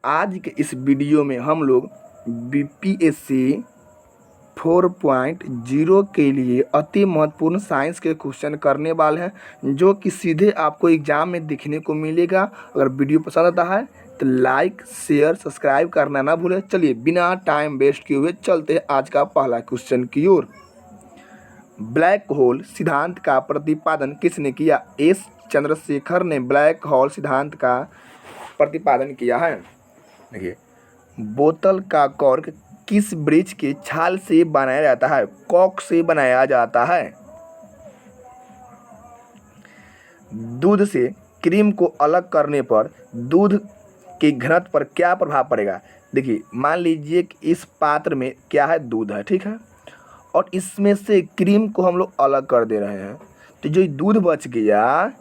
आज के इस वीडियो में हम लोग बीपीएससी 4.0 के लिए अति महत्वपूर्ण साइंस के क्वेश्चन करने वाले हैं, जो कि सीधे आपको एग्जाम में दिखने को मिलेगा। अगर वीडियो पसंद आता है तो लाइक, शेयर, सब्सक्राइब करना ना भूलें। चलिए बिना टाइम वेस्ट किए हुए चलते हैं आज का पहला क्वेश्चन की ओर। ब्लैक होल सिद्धांत का प्रतिपादन किसने किया? एस चंद्रशेखर ने ब्लैक होल सिद्धांत का प्रतिपादन किया है। देखिए, बोतल का कॉर्क किस वृक्ष की छाल से बनाया जाता है? कॉक से बनाया जाता है। दूध से क्रीम को अलग करने पर दूध के घनत्व पर क्या प्रभाव पड़ेगा? देखिए, मान लीजिए कि इस पात्र में क्या है? दूध है, ठीक है, और इसमें से क्रीम को हम लोग अलग कर दे रहे हैं, तो जो दूध बच गया,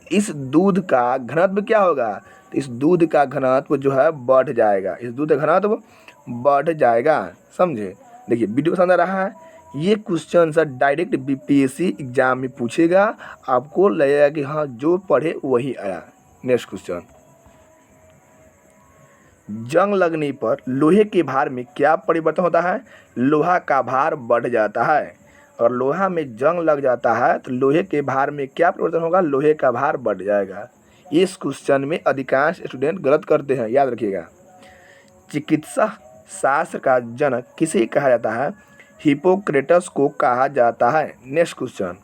इस दूध का घनत्व क्या होगा? तो इस दूध का घनत्व जो है बढ़ जाएगा, इस दूध का घनत्व बढ़ जाएगा। समझे? देखिए, वीडियो पसंद आ रहा है? ये question sir direct BPSC exam में पूछेगा, आपको लगेगा कि हाँ जो पढ़े वही आया। नेक्स्ट क्वेश्चन, जंग लगने पर लोहे के भार में क्या परिवर्तन होता है? लोहा का भार बढ़ जाता है। और लोहा में जंग लग जाता है तो लोहे के भार में क्या परिवर्तन होगा? लोहे का भार बढ़ जाएगा। इस क्वेश्चन में अधिकांश स्टूडेंट गलत करते हैं, याद रखिएगा। चिकित्सा शास्त्र का जनक किसे कहा जाता है? हिप्पोक्रेटस को कहा जाता है। नेक्स्ट क्वेश्चन,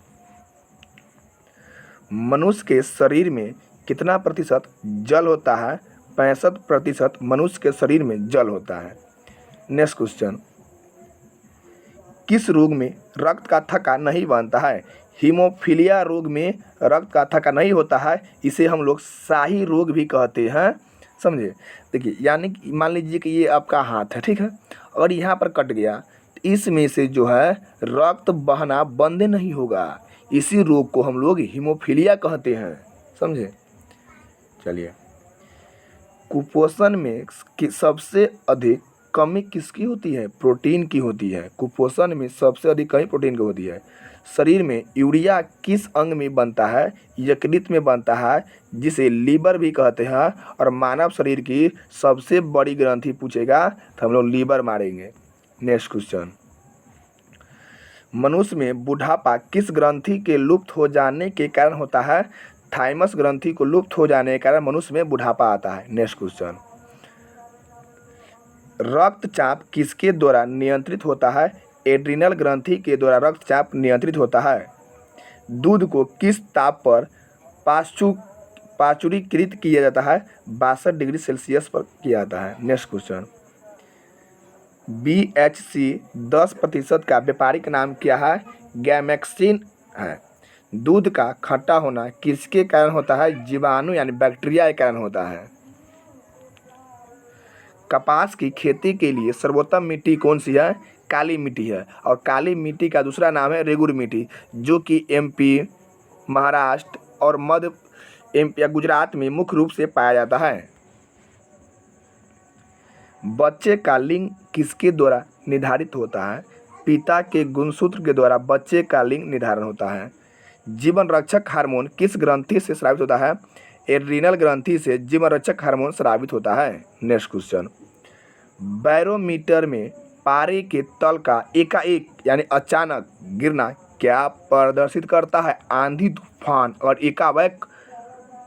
मनुष्य के शरीर में कितना प्रतिशत जल होता है? 65% मनुष्य के शरीर में जल होता है। नेक्स्ट क्वेश्चन, किस रोग में रक्त का थक्का नहीं बनता है? हीमोफीलिया रोग में रक्त का थक्का नहीं होता है, इसे हम लोग शाही रोग भी कहते हैं। समझे? देखिए, यानी कि मान लीजिए कि ये आपका हाथ है, ठीक है, और यहाँ पर कट गया तो इसमें से जो है रक्त बहना बंद नहीं होगा, इसी रोग को हम लोग हीमोफीलिया कहते हैं। समझे? चलिए, कुपोषण में सबसे अधिक कमी किसकी होती है? प्रोटीन की होती है। कुपोषण में सबसे अधिक कमी प्रोटीन की होती है। शरीर में यूरिया किस अंग में बनता है? यकृत में बनता है, जिसे लीवर भी कहते हैं। और मानव शरीर की सबसे बड़ी ग्रंथि पूछेगा तो हम लोग लीवर मारेंगे। नेक्स्ट क्वेश्चन, मनुष्य में बुढ़ापा किस ग्रंथि के लुप्त हो जाने के कारण होता है? थाइमस ग्रंथि को लुप्त हो जाने के कारण मनुष्य में बुढ़ापा आता है। नेक्स्ट क्वेश्चन, रक्तचाप किसके द्वारा नियंत्रित होता है? एड्रिनल ग्रंथि के द्वारा रक्तचाप नियंत्रित होता है। दूध को किस ताप पर पाचुरीकृत किया जाता है? 62 डिग्री सेल्सियस पर किया जाता है। नेक्स्ट क्वेश्चन, BHC 10% का व्यापारिक नाम क्या है? गैमेक्सिन है। दूध का खट्टा होना किसके कारण होता है? जीवाणु यानी बैक्टीरिया के कारण होता है। कपास की खेती के लिए सर्वोत्तम मिट्टी कौन सी है? काली मिट्टी है। और काली मिट्टी का दूसरा नाम है रेगुर मिट्टी, जो कि MP, महाराष्ट्र और मध्य MP या गुजरात में मुख्य रूप से पाया जाता है। बच्चे का लिंग किसके द्वारा निर्धारित होता है? पिता के गुणसूत्र के द्वारा बच्चे का लिंग निर्धारण होता है। जीवन रक्षक हार्मोन किस ग्रंथि से स्रावित होता है? एड्रिनल ग्रंथि से जीवन रक्षक हार्मोन स्रावित होता है। नेक्स्ट क्वेश्चन, बैरोमीटर में पारे के तल का एकाएक यानी अचानक गिरना क्या प्रदर्शित करता है? आंधी तूफान। और एकाएक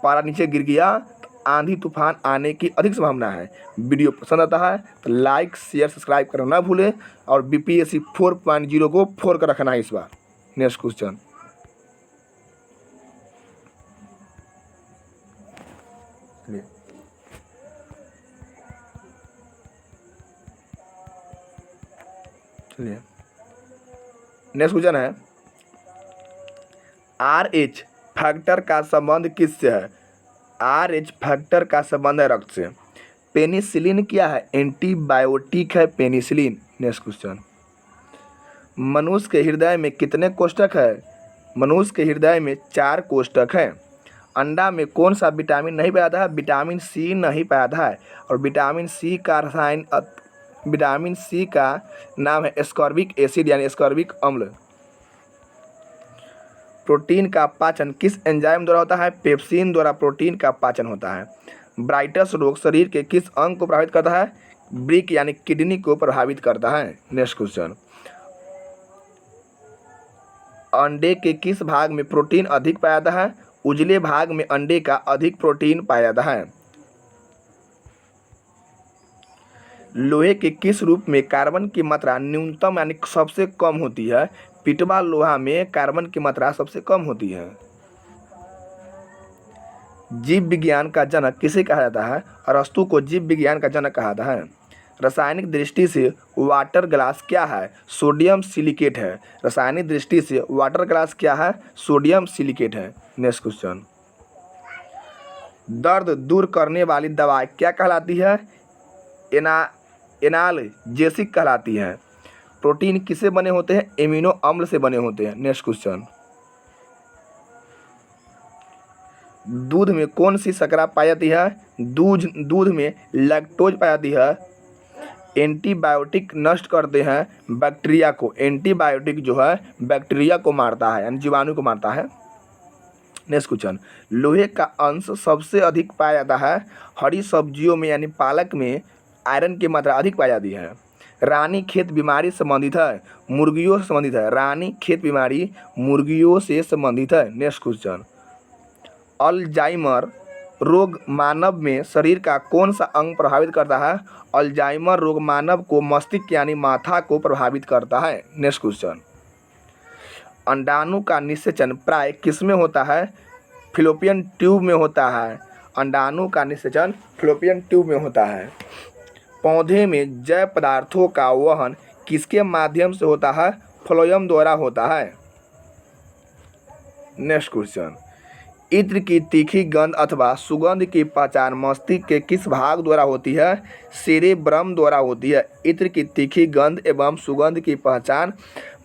पारा नीचे गिर गया तो आंधी तूफान आने की अधिक संभावना है। वीडियो पसंद आता है तो लाइक, शेयर, सब्सक्राइब करना ना भूलें। और बीपीएससी 4.0 को 4 कर रखना है इस बार। नेक्स्ट क्वेश्चन, चलिए नेक्स्ट क्वेश्चन है, RH फैक्टर का संबंध किससे है? RH फैक्टर का संबंध है रक्त से। पेनिसिलिन क्या है? एंटीबायोटिक है पेनिसिलिन। नेक्स्ट क्वेश्चन, मनुष्य के हृदय में कितने कोष्ठक है? मनुष्य के हृदय में 4 कोष्ठक हैं। अंडा में कौन सा विटामिन नहीं पाया जाता है? विटामिन C नहीं पाया जाता है। और विटामिन C का नाम है एस्कॉर्बिक एसिड यानी एस्कॉर्बिक अम्ल। प्रोटीन का पाचन किस एंजाइम द्वारा होता है? पेप्सिन द्वारा प्रोटीन का पाचन होता है। ब्राइटस रोग शरीर के किस अंग को प्रभावित करता है? ब्रिक यानी किडनी को प्रभावित करता है। नेक्स्ट क्वेश्चन, अंडे के किस भाग में प्रोटीन अधिक पाया जाता है? उजले भाग में अंडे का अधिक प्रोटीन पाया जाता है। लोहे के किस रूप में कार्बन की मात्रा न्यूनतम यानी सबसे कम होती है? पिटवा लोहा में कार्बन की मात्रा सबसे कम होती है। जीव विज्ञान का जनक किसे कहा जाता है? अरस्तु को जीव विज्ञान का जनक कहा जाता है। रासायनिक दृष्टि से वाटर ग्लास क्या है? सोडियम सिलिकेट है। रासायनिक दृष्टि से वाटर ग्लास क्या है? सोडियम सिलिकेट है। नेक्स्ट क्वेश्चन, दर्द दूर करने वाली दवा क्या कहलाती है? एनाल्जेसिक कहलाती है। प्रोटीन किससे बने होते हैं? एमिनो अम्ल से बने होते हैं। नेक्स्ट क्वेश्चन, दूध में कौन सी शर्करा पाई जाती है? दूध में लैक्टोज पाई जाती है। एंटीबायोटिक नष्ट करते हैं बैक्टीरिया को। एंटीबायोटिक जो है बैक्टीरिया को मारता है यानी जीवाणु को मारता है। नेक्स्ट क्वेश्चन, लोहे का अंश सबसे अधिक पाया जाता है हरी सब्जियों में यानी पालक में आयरन की मात्रा अधिक पाई जाती है। रानी खेत बीमारी संबंधित है? मुर्गियों से संबंधित है। रानी खेत बीमारी मुर्गियों से संबंधित है। नेक्स्ट क्वेश्चन, अल्जाइमर रोग मानव में शरीर का कौन सा अंग प्रभावित करता है? अल्जाइमर रोग मानव को मस्तिष्क यानी माथा को प्रभावित करता है। नेक्स्ट क्वेश्चन, अंडाणु का निषेचन प्राय किसमें होता है? फिलोपियन ट्यूब में होता है। अंडाणु का निषेचन फिलोपियन ट्यूब में होता है। पौधे में जैव पदार्थों का वहन किसके माध्यम से होता है? फ्लोएम द्वारा होता है। नेक्स्ट क्वेश्चन, इत्र की तीखी गंध अथवा सुगंध की पहचान मस्तिष्क के किस भाग द्वारा होती है? सेरेब्रम द्वारा होती है। इत्र की तीखी गंध एवं सुगंध की पहचान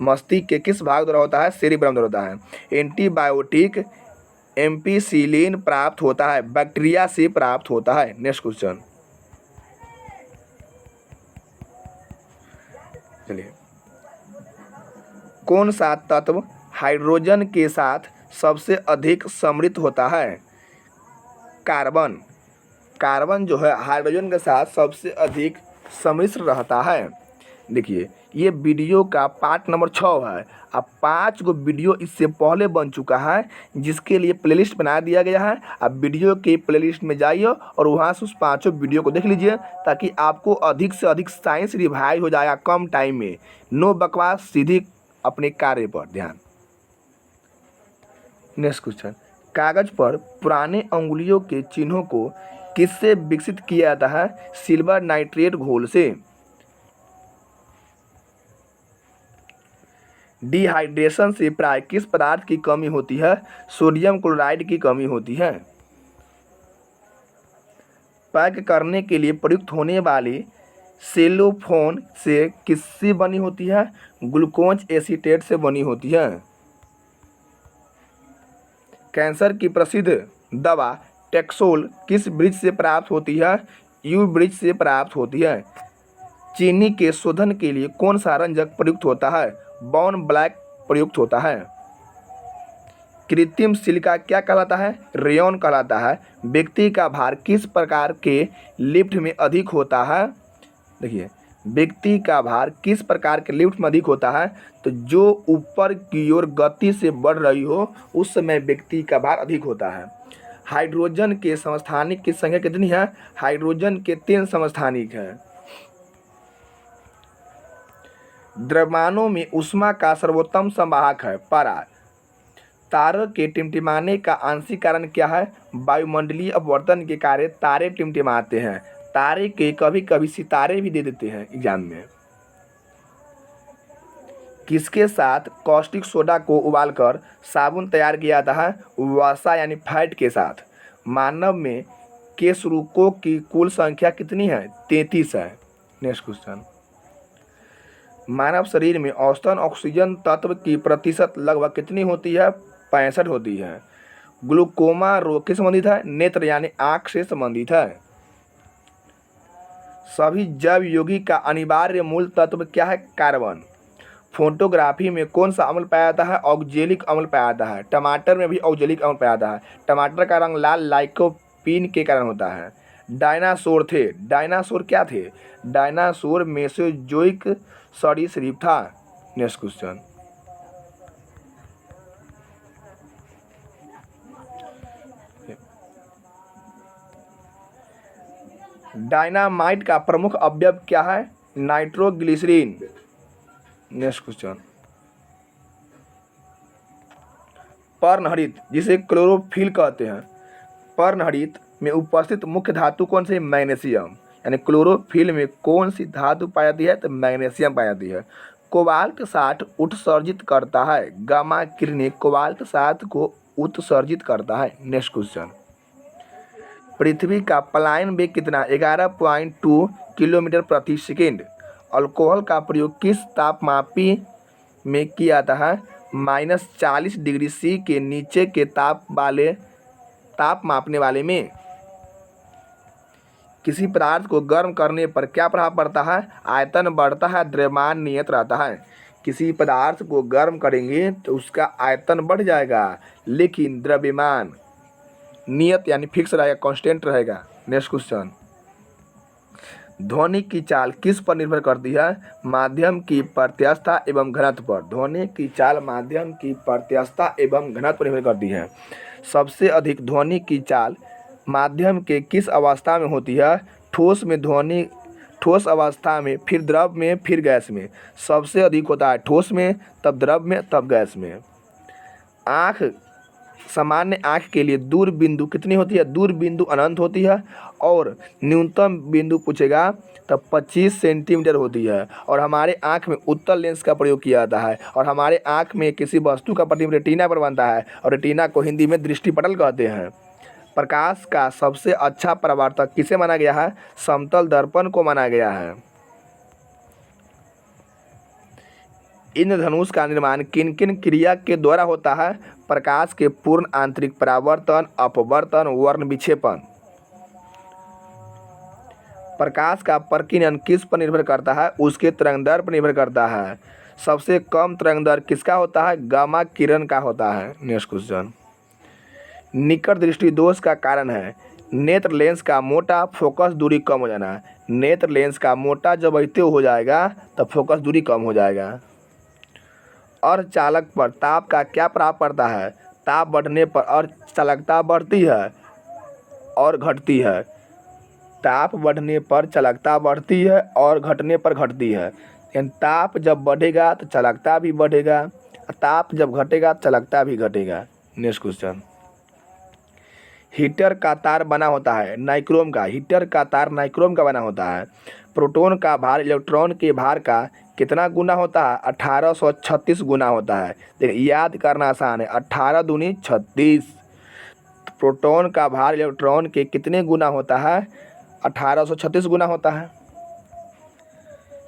मस्तिष्क के किस भाग द्वारा होता है? सेरेब्रम द्वारा होता है। एंटीबायोटिक एम्पिसिलिन प्राप्त होता है बैक्टीरिया से प्राप्त होता है। नेक्स्ट क्वेश्चन, चलिए, कौन सा तत्व हाइड्रोजन के साथ सबसे अधिक सम्मिलित होता है? कार्बन। कार्बन जो है हाइड्रोजन के साथ सबसे अधिक सम्मिश्र रहता है। देखिए, ये वीडियो का पार्ट नंबर 6 है। अब 5 गो वीडियो इससे पहले बन चुका है जिसके लिए प्लेलिस्ट बना दिया गया है। अब वीडियो के प्लेलिस्ट में जाइए और वहाँ से उस 5 वीडियो को देख लीजिए ताकि आपको अधिक से अधिक साइंस रिवाइज हो जाएगा कम टाइम में। नो बकवास, सीधी अपने कार्य पर ध्यान। नेक्स्ट क्वेश्चन, कागज पर पुराने अंगुलियों के चिन्हों को किससे विकसित किया जाता है? सिल्वर नाइट्रेट घोल से। डिहाइड्रेशन से प्राय किस पदार्थ की कमी होती है? सोडियम क्लोराइड की कमी होती है। पैक करने के लिए प्रयुक्त होने वाली सेलोफोन से किससे बनी होती है? ग्लूकोज एसीटेट से बनी होती है। कैंसर की प्रसिद्ध दवा टेक्सोल किस वृक्ष से प्राप्त होती है? यू वृक्ष से प्राप्त होती है। चीनी के शोधन के लिए कौन सा रंजक प्रयुक्त होता है? बॉर्न ब्लैक प्रयुक्त होता है। कृत्रिम सिलिका क्या कहलाता है? रेयॉन कहलाता है। व्यक्ति का भार किस प्रकार के लिफ्ट में अधिक होता है? देखिए, व्यक्ति का भार किस प्रकार के लिफ्ट में अधिक होता है? तो जो ऊपर की ओर गति से बढ़ रही हो उस समय व्यक्ति का भार अधिक होता है। हाइड्रोजन के समस्थानिक की संख्या कितनी है? हाइड्रोजन के 3 समस्थानिक हैं। द्रव्यमानों में ऊष्मा का सर्वोत्तम संवाहक है पारा। तारों के टिमटिमाने का आंशिक कारण क्या है? वायुमंडलीय अपवर्तन के कारण तारे टिमटिमाते हैं। तारे के कभी कभी सितारे भी दे देते हैं एग्जाम में। किसके साथ कॉस्टिक सोडा को उबालकर साबुन तैयार किया जाता है? वसा यानी फैट के साथ। मानव में केशरूकों की कुल संख्या कितनी है? 33 है। नेक्स्ट क्वेश्चन, मानव शरीर में औसतन ऑक्सीजन तत्व की प्रतिशत लगभग कितनी होती है? 65 होती है। ग्लूकोमा रोग किससे संबंधित है? नेत्र यानी आँख से संबंधित है। सभी जैव यौगिक का अनिवार्य मूल तत्व क्या है? कार्बन। फोटोग्राफी में कौन सा अम्ल पाया जाता है? ऑक्जेलिक अम्ल पाया जाता है। टमाटर में भी ऑक्जेलिक अम्ल पाया जाता है। टमाटर का रंग लाल लाइकोपीन स्पिन के कारण होता है। डायनासोर थे, डायनासोर क्या थे? डायनासोर मेसोजोइक सरीसृप था। नेक्स्ट क्वेश्चन, डायनामाइट का प्रमुख अवयव क्या है? नाइट्रोग्लिसरीन। नेक्स्ट क्वेश्चन, पर्णहरित जिसे क्लोरोफिल कहते हैं, पर्णहरित में उपस्थित मुख्य धातु कौन सी? मैग्नीशियम। यानी क्लोरोफिल में कौन सी धातु पाई जाती है? तो मैग्नीशियम पाई जाती है। कोबाल्ट 60 उत्सर्जित करता है, गामा किरणें कोबाल्ट 60 को उत्सर्जित करता है। नेक्स्ट क्वेश्चन, पृथ्वी का पलायन वेग कितना? 11.2 किलोमीटर प्रति सेकेंड। अल्कोहल का प्रयोग किस तापमापी में किया जाता है? -40 डिग्री सी के नीचे के ताप मापने वाले में। किसी पदार्थ को गर्म करने पर क्या प्रभाव पड़ता है? आयतन बढ़ता है, द्रव्यमान नियत रहता है। किसी पदार्थ को गर्म करेंगे तो उसका आयतन बढ़ जाएगा, लेकिन द्रव्यमान नियत यानी फिक्स रहेगा, कांस्टेंट रहेगा। नेक्स्ट क्वेश्चन, ध्वनि की चाल किस पर निर्भर करती है? माध्यम की प्रत्यस्थता एवं घनत्व पर। ध्वनि की चाल माध्यम की प्रत्यस्थता एवं घनत्व पर निर्भर करती है। सबसे अधिक ध्वनि की चाल माध्यम के किस अवस्था में होती है? ठोस में ध्वनि, ठोस अवस्था में, फिर द्रव में, फिर गैस में। सबसे अधिक होता है ठोस में, तब द्रव में, तब गैस में। आँख, सामान्य आँख के लिए दूर बिंदु कितनी होती है? दूर बिंदु अनंत होती है, और न्यूनतम बिंदु पूछेगा तब 25 सेंटीमीटर होती है। और हमारे आँख में उत्तल लेंस का प्रयोग किया जाता है, और हमारे आँख में किसी वस्तु का प्रतिबिंब रेटिना पर बनता है, और रेटिना को हिंदी में दृष्टिपटल कहते हैं। प्रकाश का सबसे अच्छा परावर्तक किसे माना गया है? समतल दर्पण को माना गया है। इंद्रधनुष का निर्माण किन किन क्रिया के द्वारा होता है? प्रकाश के पूर्ण आंतरिक परावर्तन, अपवर्तन, वर्ण विक्षेपण। प्रकाश का प्रकीर्णन किस पर निर्भर करता है? उसके तरंगदैर्घ्य पर निर्भर करता है। सबसे कम तरंगदैर्घ्य किसका होता है? गामा किरण का होता है। नेक्स्ट क्वेश्चन, निकट दृष्टि दोष का कारण है? नेत्र लेंस का मोटा, फोकस दूरी कम हो जाना। नेत्र लेंस का मोटा जब ऐसे हो जाएगा तब फोकस दूरी कम हो जाएगा। अर्धचालक पर ताप का क्या प्रभाव पड़ता है? ताप बढ़ने पर अर्धचालकता बढ़ती है और घटती है। ताप बढ़ने पर चालकता बढ़ती है और घटने पर घटती है। यानी ताप जब बढ़ेगा तो चालकता भी बढ़ेगा, ताप जब घटेगा चालकता भी घटेगा। नेक्स्ट क्वेश्चन, हीटर का तार बना होता है नाइक्रोम का। हीटर का तार नाइक्रोम का बना होता है। प्रोटॉन का भार इलेक्ट्रॉन के भार का कितना गुना होता है? 1836 गुना होता है। देखिए याद करना आसान है, 18 दूनी 36। प्रोटॉन का भार इलेक्ट्रॉन के कितने गुना होता है? 1836 गुना होता है।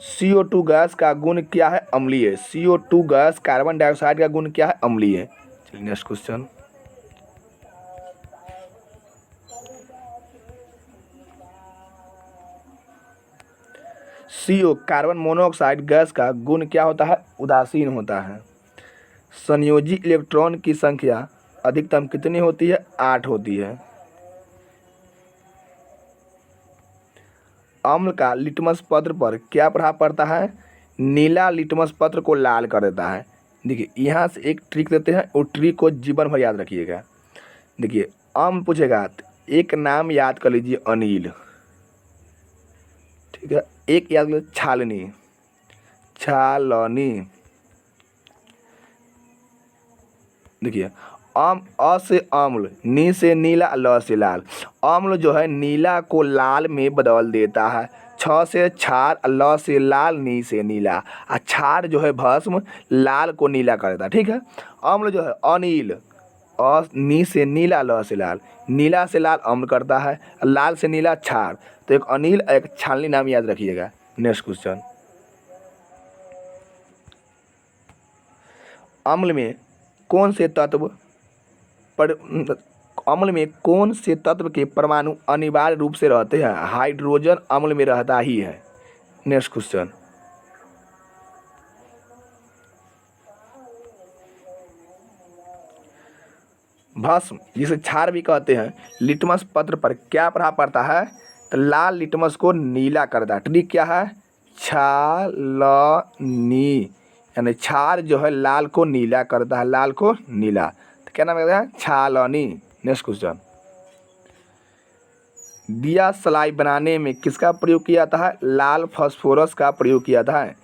CO2 गैस का गुण क्या है? अम्लीय। CO2 गैस कार्बन डाइऑक्साइड का गुण क्या है? अम्लीय। चलिए next question, CO carbon monoxide gas का गुण क्या होता है? उदासीन होता है। संयोजी इलेक्ट्रॉन की संख्या अधिकतम कितनी होती है? 8 होती है। अम्ल का लिटमस पत्र पर क्या प्रभाव पड़ता है? नीला लिटमस पत्र को लाल कर देता है। देखिए यहाँ से एक ट्रिक देते हैं, वो ट्रिक को जीवन भर याद रखिएगा। देखिए अम्ल पूछेगा तो एक नाम याद कर लीजिए, अनिल। ठीक है, एक याद कर लीजिए, छालनी, छालनी। देखिए अ से अम्ल, नी से नीला, ल से लाल। अम्ल जो है नीला को लाल में बदल देता है। छ से क्षार, ल से लाल, नी से नीला। क्षार जो है भस्म, लाल को नीला कर देता है। ठीक है, अम्ल जो है अनिल, नी से नीला, ल से लाल। नीला से लाल अम्ल करता है, लाल से नीला क्षार। तो एक अनिल, एक छालनी नाम याद रखिएगा। नेक्स्ट क्वेश्चन, अम्ल में कौन से तत्व अम्ल में कौन से तत्व के परमाणु अनिवार्य रूप से रहते हैं? हाइड्रोजन अम्ल में रहता ही है। नेक्स्ट क्वेश्चन, भस्म जिसे क्षार भी कहते हैं, लिटमस पत्र पर क्या प्रभाव पड़ता है? तो लाल लिटमस को नीला करता है। ट्रिक क्या है? छालनी, यानी क्षार जो है लाल को नीला करता है, लाल को नीला। तो क्या नाम है? छालनी। नेक्स्ट क्वेश्चन, दिया सलाई बनाने में किसका प्रयोग किया जाता है? लाल फास्फोरस का प्रयोग किया जाता है।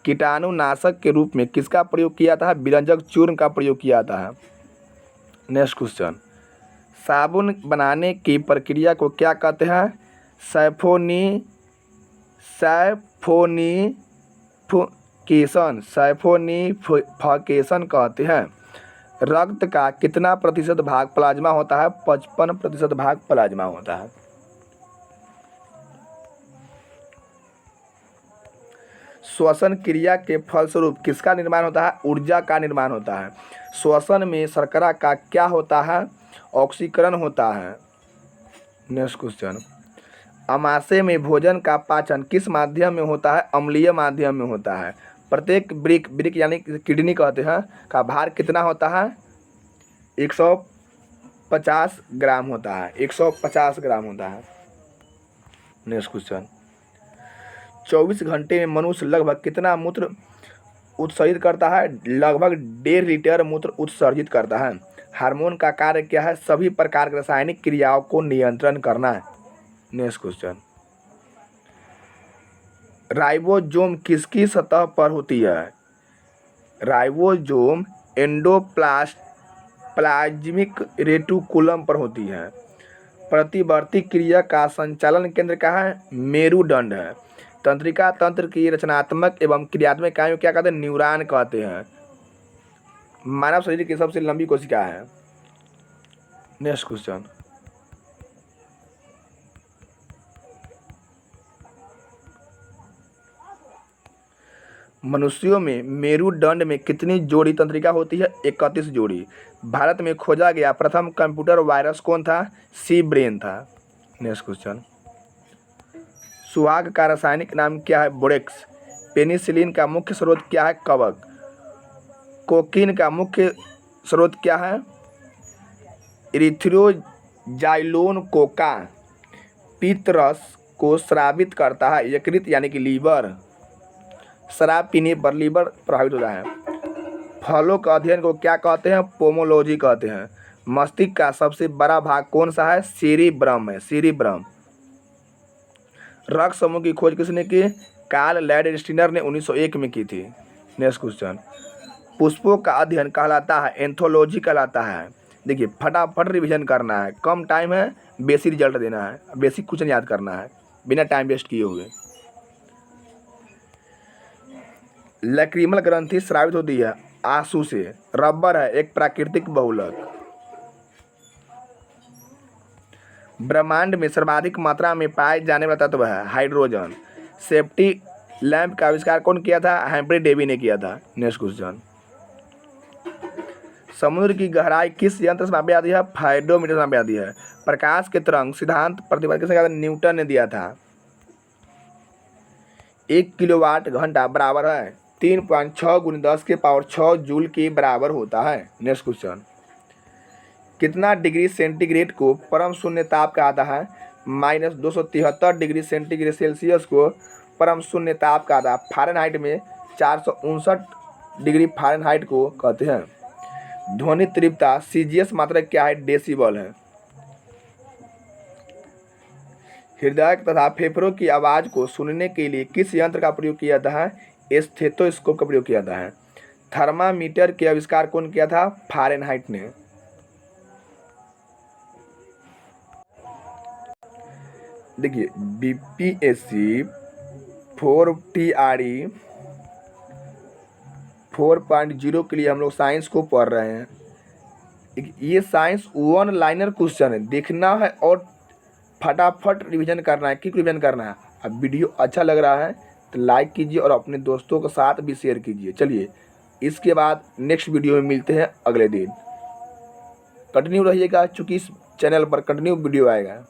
कीटाणुनाशक के रूप में किसका प्रयोग किया जाता है? विरंजक चूर्ण का प्रयोग किया जाता है। नेक्स्ट क्वेश्चन, साबुन बनाने की प्रक्रिया को क्या कहते हैं? सैफोनिफिकेशन कहते हैं। रक्त का कितना प्रतिशत भाग प्लाज्मा होता है? 55% भाग प्लाज्मा होता है। श्वसन क्रिया के फलस्वरूप किसका निर्माण होता है? ऊर्जा का निर्माण होता है। श्वसन में शर्करा का क्या होता है? ऑक्सीकरण होता है। नेक्स्ट क्वेश्चन, अमाशय में भोजन का पाचन किस माध्यम में होता है? अम्लीय माध्यम में होता है। प्रत्येक ब्रिक यानी किडनी कहते हैं का भार कितना होता है? 150 ग्राम होता है, 150 ग्राम होता है। नेक्स्ट क्वेश्चन, 24 घंटे में मनुष्य लगभग कितना मूत्र उत्सर्जित करता है? लगभग 1.5 लीटर मूत्र उत्सर्जित करता है। हार्मोन का कार्य क्या है? सभी प्रकार की रासायनिक क्रियाओं को नियंत्रण करना है। नेक्स्ट क्वेश्चन, राइबोसोम किसकी सतह पर होती है? राइबोसोम एंडोप्लाज्मिक रेटिकुलम पर होती है। प्रतिवर्ती क्रिया का संचालन केंद्र क्या है? मेरुदंड है। तंत्रिका तंत्र की रचनात्मक एवं क्रियात्मक इकाइयों क्या कहते हैं? न्यूरॉन कहते हैं। मानव शरीर की सबसे लंबी कोशिका है। नेक्स्ट क्वेश्चन, मनुष्यों में मेरुदंड में कितनी जोड़ी तंत्रिका होती है? 31 जोड़ी। भारत में खोजा गया प्रथम कंप्यूटर वायरस कौन था? सी ब्रेन था। नेक्स्ट क्वेश्चन, सुहाग का रासायनिक नाम क्या है? बोरेक्स। पेनिसिलिन का मुख्य स्रोत क्या है? कवक। कोकीन का मुख्य स्रोत क्या है? इरिथ्रोजाइलोन कोका। पित्तरस को स्रावित करता है, यकृत यानी कि लीवर। शराब पीने पर लीवर प्रभावित होता है। फलों का अध्ययन को क्या कहते हैं? पोमोलॉजी कहते हैं। मस्तिष्क का सबसे बड़ा भाग कौन सा है? सेरिब्रम है, सेरिब्रम। रक्त समूह की खोज किसने की? कार्ल लैंडस्टीनर ने 1901 में की थी। नेक्स्ट क्वेश्चन, पुष्पों का अध्ययन कहलाता है? एंथोलॉजी कहलाता है। देखिए फटाफट रिवीजन करना है, कम टाइम है, बेसिक रिजल्ट देना है, बेसिक क्वेश्चन याद करना है बिना टाइम वेस्ट किए हुए। लैक्रिमल ग्रंथि स्रावित होती है आंसू से। रबर है एक प्राकृतिक बहुलक। ब्रह्मांड में सर्वाधिक मात्रा में पाए जाने वाला तत्व है हाइड्रोजन। सेफ्टी लैंप का आविष्कार कौन किया था? हम्फ्री डेवी ने किया था। नेक्स्ट क्वेश्चन, समुद्र की गहराई किस यंत्र से मापी जाती है? फाइडोमीटर से मापी जाती है। प्रकाश के तरंग सिद्धांत प्रतिपादन किसने किया था? न्यूटन ने दिया था। 1 किलोवाट घंटा बराबर है 3.6 × 10⁶ जूल के बराबर होता है। नेक्स्ट क्वेश्चन, कितना डिग्री सेंटीग्रेड को परम शून्य ताप कहा जाता है? -273 डिग्री सेंटीग्रेड सेल्सियस को परम शून्य ताप कहा जाता है। फ़ारेनहाइट में 459 डिग्री फ़ारेनहाइट को कहते हैं। ध्वनि तीव्रता सीजीएस मात्रक क्या है? डेसिबल है। हृदय तथा फेफड़ों की आवाज़ को सुनने के लिए किस यंत्र का प्रयोग किया जाता है? स्टेथोस्कोप का प्रयोग किया जाता है। थर्मामीटर के आविष्कार कौन किया था? फ़ारेनहाइट ने। देखिए बीपीएससी 4TRE 4.0 के लिए हम लोग साइंस को पढ़ रहे हैं। ये साइंस 1 लाइनर क्वेश्चन है, देखना है और फटाफट रिवीजन करना है। क्यों रिवीजन करना है? अब वीडियो अच्छा लग रहा है तो लाइक कीजिए और अपने दोस्तों के साथ भी शेयर कीजिए। चलिए इसके बाद नेक्स्ट वीडियो में मिलते हैं अगले दिन। कंटिन्यू रहिएगा, चूँकि इस चैनल पर कंटिन्यू वीडियो आएगा।